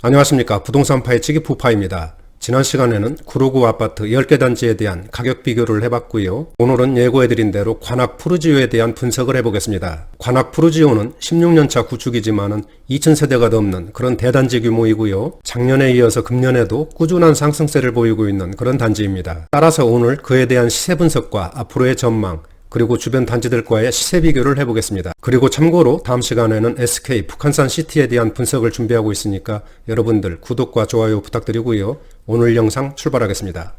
안녕하십니까. 부동산 파헤치기 부파입니다. 지난 시간에는 구로구 아파트 10개 단지에 대한 가격 비교를 해봤고요. 오늘은 예고해드린 대로 관악 푸르지오에 대한 분석을 해보겠습니다. 관악 푸르지오는 16년차 구축이지만은 2000세대가 넘는 그런 대단지 규모이고요. 작년에 이어서 금년에도 꾸준한 상승세를 보이고 있는 그런 단지입니다. 따라서 오늘 그에 대한 시세 분석과 앞으로의 전망, 그리고 주변 단지들과의 시세 비교를 해보겠습니다. 그리고 참고로 다음 시간에는 SK 북한산 시티에 대한 분석을 준비하고 있으니까 여러분들 구독과 좋아요 부탁드리고요. 오늘 영상 출발하겠습니다.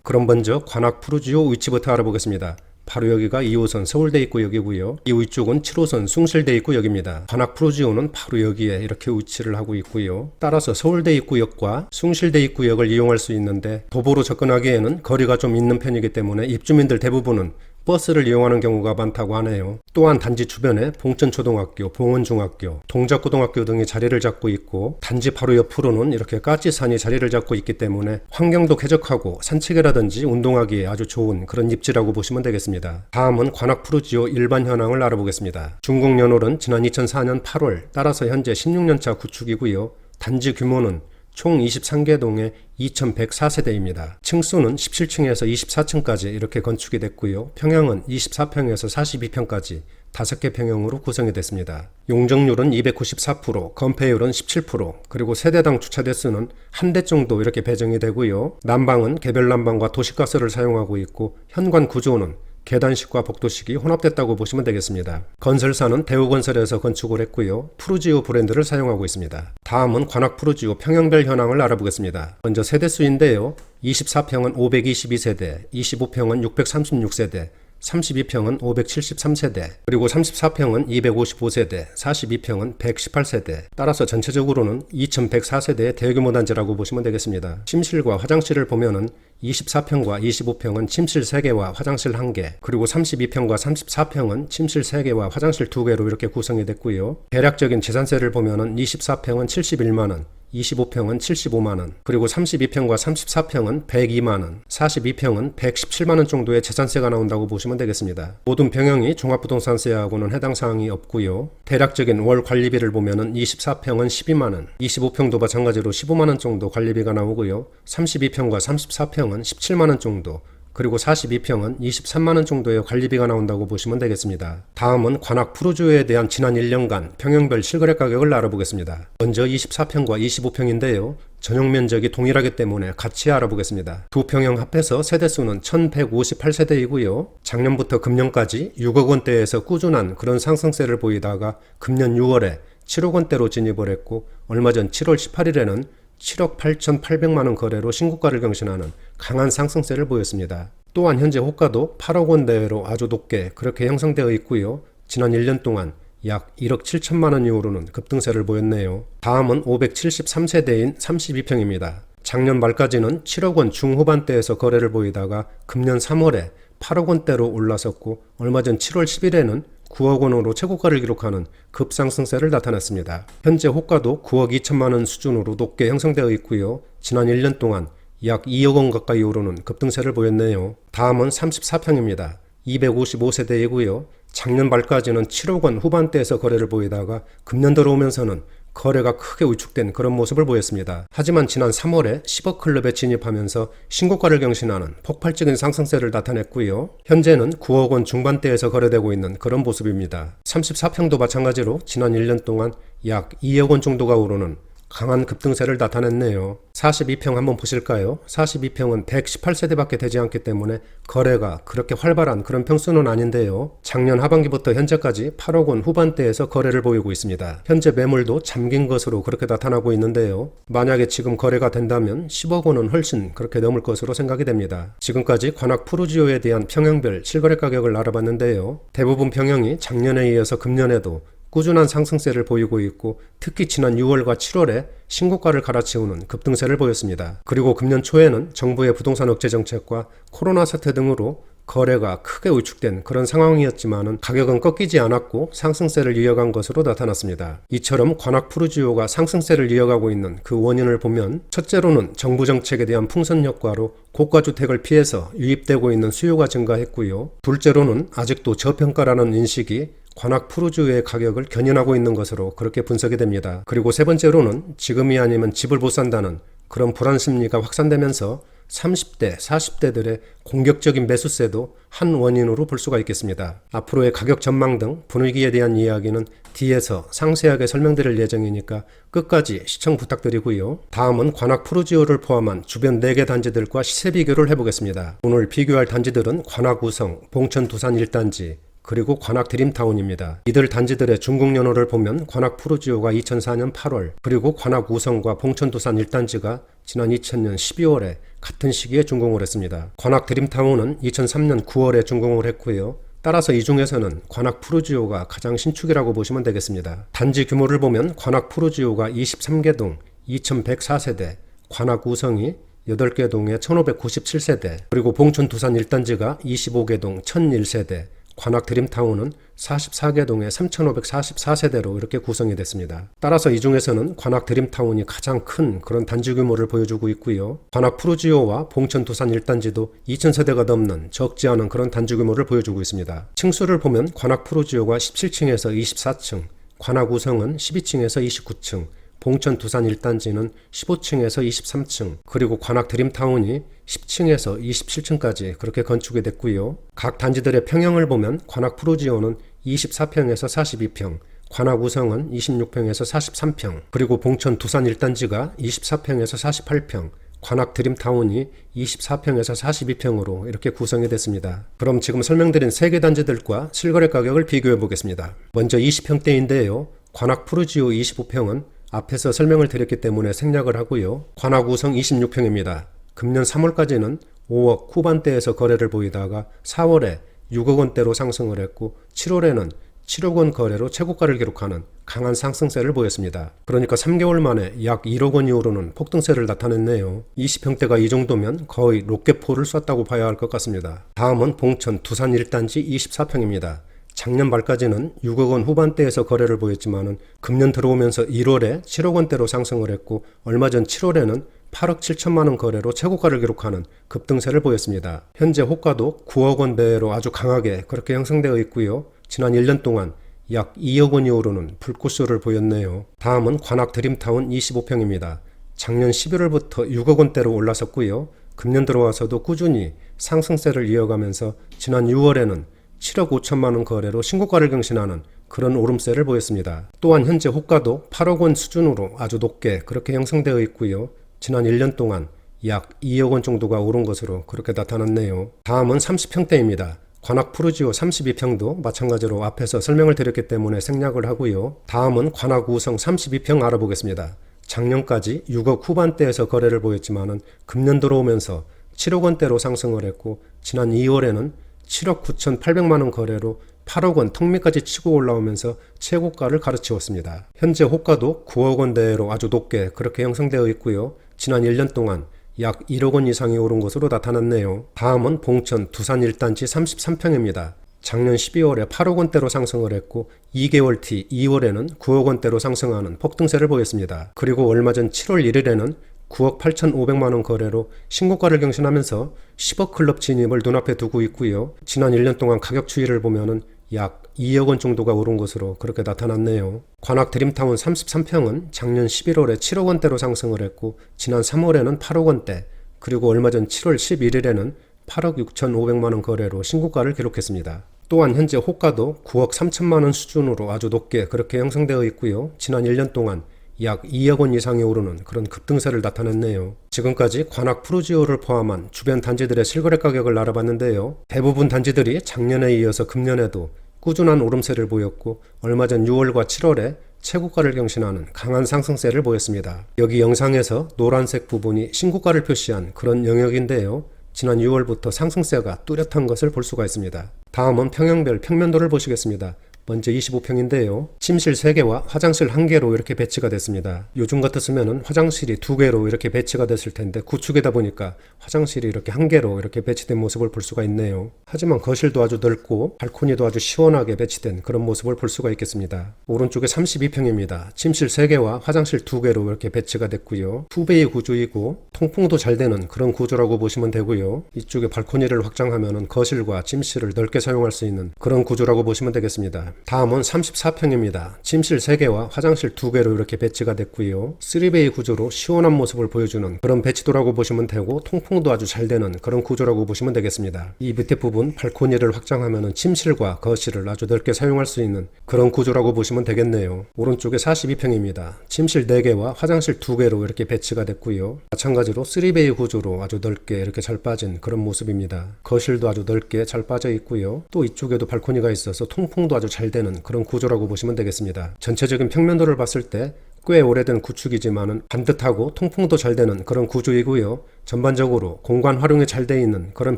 그럼 먼저 관악 푸르지오 위치부터 알아보겠습니다. 바로 여기가 2호선 서울대 입구역이고요. 이 위쪽은 7호선 숭실대 입구역입니다. 관악 푸르지오는 바로 여기에 이렇게 위치를 하고 있고요. 따라서 서울대 입구역과 숭실대 입구역을 이용할 수 있는데 도보로 접근하기에는 거리가 좀 있는 편이기 때문에 입주민들 대부분은 버스를 이용하는 경우가 많다고 하네요. 또한 단지 주변에 봉천초등학교, 봉원중학교, 동작고등학교 등이 자리를 잡고 있고 단지 바로 옆으로는 이렇게 까치산이 자리를 잡고 있기 때문에 환경도 쾌적하고 산책이라든지 운동하기에 아주 좋은 그런 입지라고 보시면 되겠습니다. 다음은 관악 푸르지오 일반 현황을 알아보겠습니다. 중국 연월은 지난 2004년 8월, 따라서 현재 16년차 구축이고요. 단지 규모는 총 23개 동에 2104세대입니다. 층수는 17층에서 24층까지 이렇게 건축이 됐고요. 평형은 24평에서 42평까지 5개 평형으로 구성이 됐습니다. 용적률은 294%, 건폐율은 17%, 그리고 세대당 주차 대수는 한 대 정도 이렇게 배정이 되고요. 난방은 개별 난방과 도시가스를 사용하고 있고 현관 구조는 계단식과 복도식이 혼합됐다고 보시면 되겠습니다. 건설사는 대우건설에서 건축을 했고요. 푸르지오 브랜드를 사용하고 있습니다. 다음은 관악 푸르지오 평형별 현황을 알아보겠습니다. 먼저 세대수인데요. 24평은 522세대, 25평은 636세대, 32평은 573세대, 그리고 34평은 255세대, 42평은 118세대. 따라서 전체적으로는 2104세대의 대규모 단지라고 보시면 되겠습니다. 침실과 화장실을 보면은 24평과 25평은 침실 3개와 화장실 1개, 그리고 32평과 34평은 침실 3개와 화장실 2개로 이렇게 구성이 됐고요. 대략적인 재산세를 보면은 24평은 71만원, 25평은 75만원, 그리고 32평과 34평은 102만원, 42평은 117만원 정도의 재산세가 나온다고 보시면 되겠습니다. 모든 평형이 종합부동산세하고는 해당 사항이 없고요. 대략적인 월 관리비를 보면은 24평은 12만원, 25평도 마찬가지로 15만원 정도 관리비가 나오고요. 32평과 34평은 17만원 정도, 그리고 42평은 23만원 정도의 관리비가 나온다고 보시면 되겠습니다. 다음은 관악 푸르지오에 대한 지난 1년간 평형별 실거래 가격을 알아보겠습니다. 먼저 24평과 25평인데요. 전용 면적이 동일하기 때문에 같이 알아보겠습니다. 두 평형 합해서 세대수는 1158세대이고요. 작년부터 금년까지 6억 원대에서 꾸준한 그런 상승세를 보이다가 금년 6월에 7억 원대로 진입을 했고 얼마 전 7월 18일에는 7억 8,800만원 거래로 신고가를 경신하는 강한 상승세를 보였습니다. 또한 현재 호가도 8억 원대로 아주 높게 그렇게 형성되어 있고요. 지난 1년 동안 약 1억 7천만원 이후로는 급등세를 보였네요. 다음은 573세대인 32평입니다. 작년 말까지는 7억 원 중후반대에서 거래를 보이다가 금년 3월에 8억 원대로 올라섰고 얼마 전 7월 10일에는 9억 원으로 최고가를 기록하는 급상승세를 나타냈습니다. 현재 호가도 9억 2천만원 수준으로 높게 형성되어 있고요. 지난 1년 동안 약 2억 원 가까이 오르는 급등세를 보였네요. 다음은 34평입니다. 255세대이고요. 작년 말까지는 7억 원 후반대에서 거래를 보이다가 금년 들어오면서는 거래가 크게 위축된 그런 모습을 보였습니다. 하지만 지난 3월에 10억 클럽에 진입하면서 신고가를 경신하는 폭발적인 상승세를 나타냈고요. 현재는 9억 원 중반대에서 거래되고 있는 그런 모습입니다. 34평도 마찬가지로 지난 1년 동안 약 2억 원 정도가 오르는 강한 급등세를 나타냈네요. 42평 한번 보실까요? 42평은 118세대밖에 되지 않기 때문에 거래가 그렇게 활발한 그런 평수는 아닌데요. 작년 하반기부터 현재까지 8억 원 후반대에서 거래를 보이고 있습니다. 현재 매물도 잠긴 것으로 그렇게 나타나고 있는데요. 만약에 지금 거래가 된다면 10억 원은 훨씬 그렇게 넘을 것으로 생각이 됩니다. 지금까지 관악 푸르지오에 대한 평형별 실거래 가격을 알아봤는데요. 대부분 평형이 작년에 이어서 금년에도 꾸준한 상승세를 보이고 있고 특히 지난 6월과 7월에 신고가를 갈아치우는 급등세를 보였습니다. 그리고 금년 초에는 정부의 부동산 억제 정책과 코로나 사태 등으로 거래가 크게 위축된 그런 상황이었지만은 가격은 꺾이지 않았고 상승세를 이어간 것으로 나타났습니다. 이처럼 관악 푸르지오가 상승세를 이어가고 있는 그 원인을 보면 첫째로는 정부 정책에 대한 풍선 효과로 고가 주택을 피해서 유입되고 있는 수요가 증가했고요. 둘째로는 아직도 저평가라는 인식이 관악 푸르지오의 가격을 견인하고 있는 것으로 그렇게 분석이 됩니다. 그리고 세 번째로는 지금이 아니면 집을 못 산다는 그런 불안 심리가 확산되면서 30대, 40대들의 공격적인 매수세도 한 원인으로 볼 수가 있겠습니다. 앞으로의 가격 전망 등 분위기에 대한 이야기는 뒤에서 상세하게 설명드릴 예정이니까 끝까지 시청 부탁드리고요. 다음은 관악 푸르지오를 포함한 주변 4개 단지들과 시세 비교를 해보겠습니다. 오늘 비교할 단지들은 관악 우성, 봉천 두산 1단지, 그리고 관악 드림타운입니다. 이들 단지들의 중국 연호를 보면 관악 푸르지오가 2004년 8월, 그리고 관악 우성과 봉천 두산 1단지가 지난 2000년 12월에 같은 시기에 준공을 했습니다. 관악 드림타운은 2003년 9월에 준공을 했고요. 따라서 이 중에서는 관악 푸르지오가 가장 신축이라고 보시면 되겠습니다. 단지 규모를 보면 관악 푸르지오가 23개 동 2104세대, 관악 우성이 8개 동에 1597세대, 그리고 봉천 두산 1단지가 25개 동 1001세대, 관악 드림타운은 44개 동에 3544세대로 이렇게 구성이 됐습니다. 따라서 이 중에서는 관악 드림타운이 가장 큰 그런 단지 규모를 보여주고 있고요. 관악 푸르지오와 봉천 두산 1단지도 2000세대가 넘는 적지 않은 그런 단지 규모를 보여주고 있습니다. 층수를 보면 관악 푸르지오가 17층에서 24층, 관악 우성은 12층에서 29층, 봉천 두산 1단지는 15층에서 23층, 그리고 관악 드림타운이 10층에서 27층까지 그렇게 건축이 됐고요. 각 단지들의 평형을 보면 관악 푸르지오는 24평에서 42평, 관악 우성은 26평에서 43평, 그리고 봉천 두산 1단지가 24평에서 48평, 관악 드림타운이 24평에서 42평으로 이렇게 구성이 됐습니다. 그럼 지금 설명드린 3개 단지들과 실거래 가격을 비교해 보겠습니다. 먼저 20평대인데요. 관악 푸르지오 25평은 앞에서 설명을 드렸기 때문에 생략을 하고요. 관악 우성 26평입니다. 금년 3월까지는 5억 후반대에서 거래를 보이다가 4월에 6억 원대로 상승을 했고 7월에는 7억 원 거래로 최고가를 기록하는 강한 상승세를 보였습니다. 그러니까 3개월 만에 약 1억 원이 오르는 폭등세를 나타냈네요. 20평대가 이 정도면 거의 로켓포를 쐈다고 봐야 할 것 같습니다. 다음은 봉천 두산 1단지 24평입니다. 작년 말까지는 6억 원 후반대에서 거래를 보였지만은 금년 들어오면서 1월에 7억 원대로 상승을 했고 얼마 전 7월에는 8억 7천만 원 거래로 최고가를 기록하는 급등세를 보였습니다. 현재 호가도 9억 원대로 아주 강하게 그렇게 형성되어 있고요. 지난 1년 동안 약 2억 원이 오르는 불꽃쇼를 보였네요. 다음은 관악 드림타운 25평입니다. 작년 11월부터 6억 원대로 올랐었고요. 금년 들어와서도 꾸준히 상승세를 이어가면서 지난 6월에는 7억 5천만 원 거래로 신고가를 경신하는 그런 오름세를 보였습니다. 또한 현재 호가도 8억 원 수준으로 아주 높게 그렇게 형성되어 있고요. 지난 1년 동안 약 2억 원 정도가 오른 것으로 그렇게 나타났네요. 다음은 30평대입니다. 관악 푸르지오 32평도 마찬가지로 앞에서 설명을 드렸기 때문에 생략을 하고요. 다음은 관악 우성 32평 알아보겠습니다. 작년까지 6억 후반대에서 거래를 보였지만은 금년 들어오면서 7억 원대로 상승을 했고 지난 2월에는 7억 9,800만 원 거래로 8억 원 턱밑까지 치고 올라오면서 최고가를 가르치웠습니다. 현재 호가도 9억 원대로 아주 높게 그렇게 형성되어 있고요. 지난 1년 동안 약 1억 원 이상이 오른 것으로 나타났네요. 다음은 봉천 두산 1단지 33평입니다. 작년 12월에 8억 원대로 상승을 했고 2개월 뒤 2월에는 9억 원대로 상승하는 폭등세를 보였습니다. 그리고 얼마 전 7월 1일에는 9억 8,500만 원 거래로 신고가를 경신하면서 10억 클럽 진입을 눈앞에 두고 있고요. 지난 1년 동안 가격 추이를 보면은 약 2억 원 정도가 오른 것으로 그렇게 나타났네요. 관악 드림타운 33평은 작년 11월에 7억 원대로 상승을 했고 지난 3월에는 8억 원대, 그리고 얼마 전 7월 11일에는 8억 6,500만 원 거래로 신고가를 기록했습니다. 또한 현재 호가도 9억 3천만 원 수준으로 아주 높게 그렇게 형성되어 있고요. 지난 1년 동안 약 2억 원 이상이 오르는 그런 급등세를 나타냈네요. 지금까지 관악 푸르지오를 포함한 주변 단지들의 실거래 가격을 알아봤는데요. 대부분 단지들이 작년에 이어서 금년에도 꾸준한 오름세를 보였고 얼마 전 6월과 7월에 최고가를 경신하는 강한 상승세를 보였습니다. 여기 영상에서 노란색 부분이 신고가를 표시한 그런 영역인데요. 지난 6월부터 상승세가 뚜렷한 것을 볼 수가 있습니다. 다음은 평형별 평면도를 보시겠습니다. 먼저 25평인데요. 침실 3개와 화장실 1개로 이렇게 배치가 됐습니다. 요즘 같았으면 화장실이 2개로 이렇게 배치가 됐을 텐데 구축이다 보니까 화장실이 이렇게 1개로 이렇게 배치된 모습을 볼 수가 있네요. 하지만 거실도 아주 넓고 발코니도 아주 시원하게 배치된 그런 모습을 볼 수가 있겠습니다. 오른쪽에 32평입니다. 침실 3개와 화장실 2개로 이렇게 배치가 됐고요. 2베이 구조이고 통풍도 잘 되는 그런 구조라고 보시면 되고요. 이쪽에 발코니를 확장하면 거실과 침실을 넓게 사용할 수 있는 그런 구조라고 보시면 되겠습니다. 다음은 34평입니다. 침실 3개와 화장실 2개로 이렇게 배치가 됐고요. 3베이 구조로 시원한 모습을 보여주는 그런 배치도라고 보시면 되고 통풍도 아주 잘 되는 그런 구조라고 보시면 되겠습니다. 이 밑에 부분 발코니를 확장하면 침실과 거실을 아주 넓게 사용할 수 있는 그런 구조라고 보시면 되겠네요. 오른쪽에 42평입니다. 침실 4개와 화장실 2개로 이렇게 배치가 됐고요. 마찬가지로 3베이 구조로 아주 넓게 이렇게 잘 빠진 그런 모습입니다. 거실도 아주 넓게 잘 빠져 있고요. 또 이쪽에도 발코니가 있어서 통풍도 아주 잘 되는 그런 구조라고 보시면 되겠습니다. 전체적인 평면도를 봤을 때 꽤 오래된 구축이지만은 반듯하고 통풍도 잘 되는 그런 구조이고요. 전반적으로 공간 활용이 잘 되어 있는 그런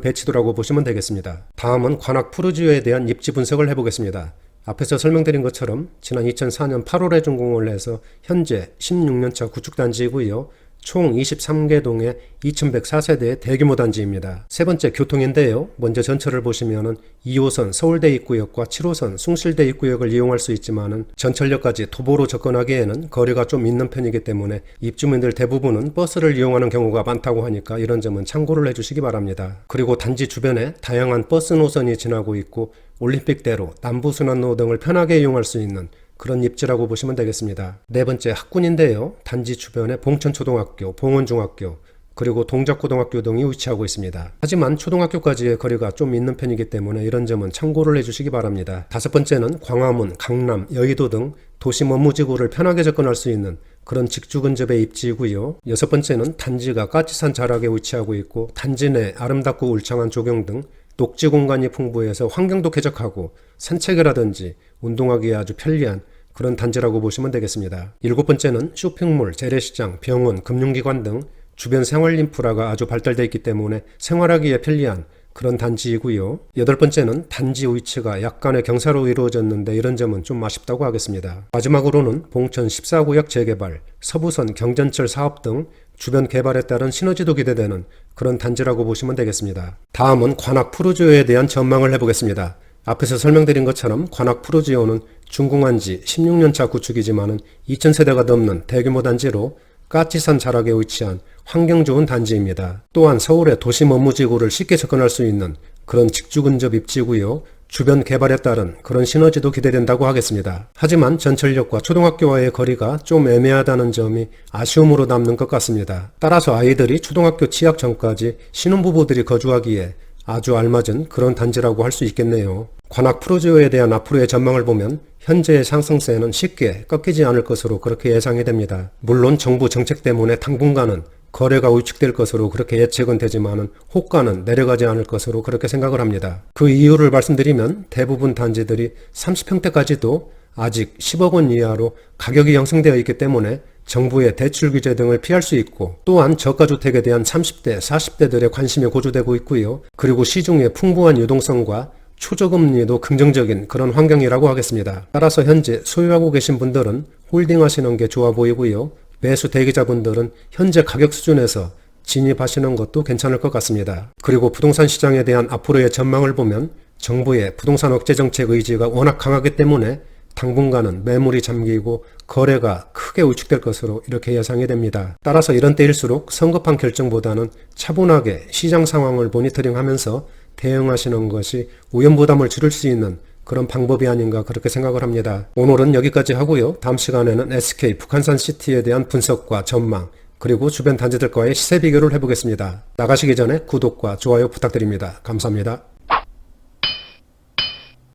배치도라고 보시면 되겠습니다. 다음은 관악 푸르지오에 대한 입지 분석을 해보겠습니다. 앞에서 설명드린 것처럼 지난 2004년 8월에 준공을 해서 현재 16년차 구축단지이고요. 총 23개 동의 2104세대의 대규모 단지입니다. 세 번째 교통인데요. 먼저 전철을 보시면은 2호선 서울대 입구역과 7호선 숭실대 입구역을 이용할 수 있지만은 전철역까지 도보로 접근하기에는 거리가 좀 있는 편이기 때문에 입주민들 대부분은 버스를 이용하는 경우가 많다고 하니까 이런 점은 참고를 해주시기 바랍니다. 그리고 단지 주변에 다양한 버스 노선이 지나고 있고 올림픽대로, 남부순환로 등을 편하게 이용할 수 있는 그런 입지라고 보시면 되겠습니다. 네 번째 학군인데요. 단지 주변에 봉천초등학교, 봉원중학교, 그리고 동작고등학교 등이 위치하고 있습니다. 하지만 초등학교까지의 거리가 좀 있는 편이기 때문에 이런 점은 참고를 해주시기 바랍니다. 다섯 번째는 광화문, 강남, 여의도 등 도심 업무지구를 편하게 접근할 수 있는 그런 직주 근접의 입지이고요. 여섯 번째는 단지가 까치산 자락에 위치하고 있고 단지 내 아름답고 울창한 조경 등 녹지 공간이 풍부해서 환경도 쾌적하고 산책이라든지 운동하기에 아주 편리한 그런 단지라고 보시면 되겠습니다. 일곱 번째는 쇼핑몰, 재래시장, 병원, 금융기관 등 주변 생활 인프라가 아주 발달되어 있기 때문에 생활하기에 편리한 그런 단지이고요. 여덟 번째는 단지 위치가 약간의 경사로 이루어졌는데 이런 점은 좀 아쉽다고 하겠습니다. 마지막으로는 봉천 14구역 재개발, 서부선 경전철 사업 등 주변 개발에 따른 시너지도 기대되는 그런 단지라고 보시면 되겠습니다. 다음은 관악 푸르지오에 대한 전망을 해보겠습니다. 앞에서 설명드린 것처럼 관악 푸르지오는 준공한 지 16년차 구축이지만은 2000세대가 넘는 대규모 단지로 까치산 자락에 위치한 환경 좋은 단지입니다. 또한 서울의 도심 업무지구를 쉽게 접근할 수 있는 그런 직주 근접 입지고요. 주변 개발에 따른 그런 시너지도 기대된다고 하겠습니다. 하지만 전철역과 초등학교와의 거리가 좀 애매하다는 점이 아쉬움으로 남는 것 같습니다. 따라서 아이들이 초등학교 취학 전까지 신혼부부들이 거주하기에 아주 알맞은 그런 단지라고 할 수 있겠네요. 관악 푸르지오에 대한 앞으로의 전망을 보면 현재의 상승세는 쉽게 꺾이지 않을 것으로 그렇게 예상이 됩니다. 물론 정부 정책 때문에 당분간은 거래가 위축될 것으로 그렇게 예측은 되지만은 호가는 내려가지 않을 것으로 그렇게 생각을 합니다. 그 이유를 말씀드리면 대부분 단지들이 30평대까지도 아직 10억 원 이하로 가격이 형성되어 있기 때문에 정부의 대출 규제 등을 피할 수 있고 또한 저가주택에 대한 30대, 40대들의 관심이 고조되고 있고요. 그리고 시중의 풍부한 유동성과 초저금리도 긍정적인 그런 환경이라고 하겠습니다. 따라서 현재 소유하고 계신 분들은 홀딩하시는 게 좋아 보이고요. 매수 대기자분들은 현재 가격 수준에서 진입하시는 것도 괜찮을 것 같습니다. 그리고 부동산 시장에 대한 앞으로의 전망을 보면 정부의 부동산 억제 정책 의지가 워낙 강하기 때문에 당분간은 매물이 잠기고 거래가 크게 위축될 것으로 이렇게 예상이 됩니다. 따라서 이런 때일수록 성급한 결정보다는 차분하게 시장 상황을 모니터링하면서 대응하시는 것이 위험부담을 줄일 수 있는 그런 방법이 아닌가 그렇게 생각을 합니다. 오늘은 여기까지 하고요. 다음 시간에는 SK 북한산 시티에 대한 분석과 전망 그리고 주변 단지들과의 시세 비교를 해보겠습니다. 나가시기 전에 구독과 좋아요 부탁드립니다. 감사합니다.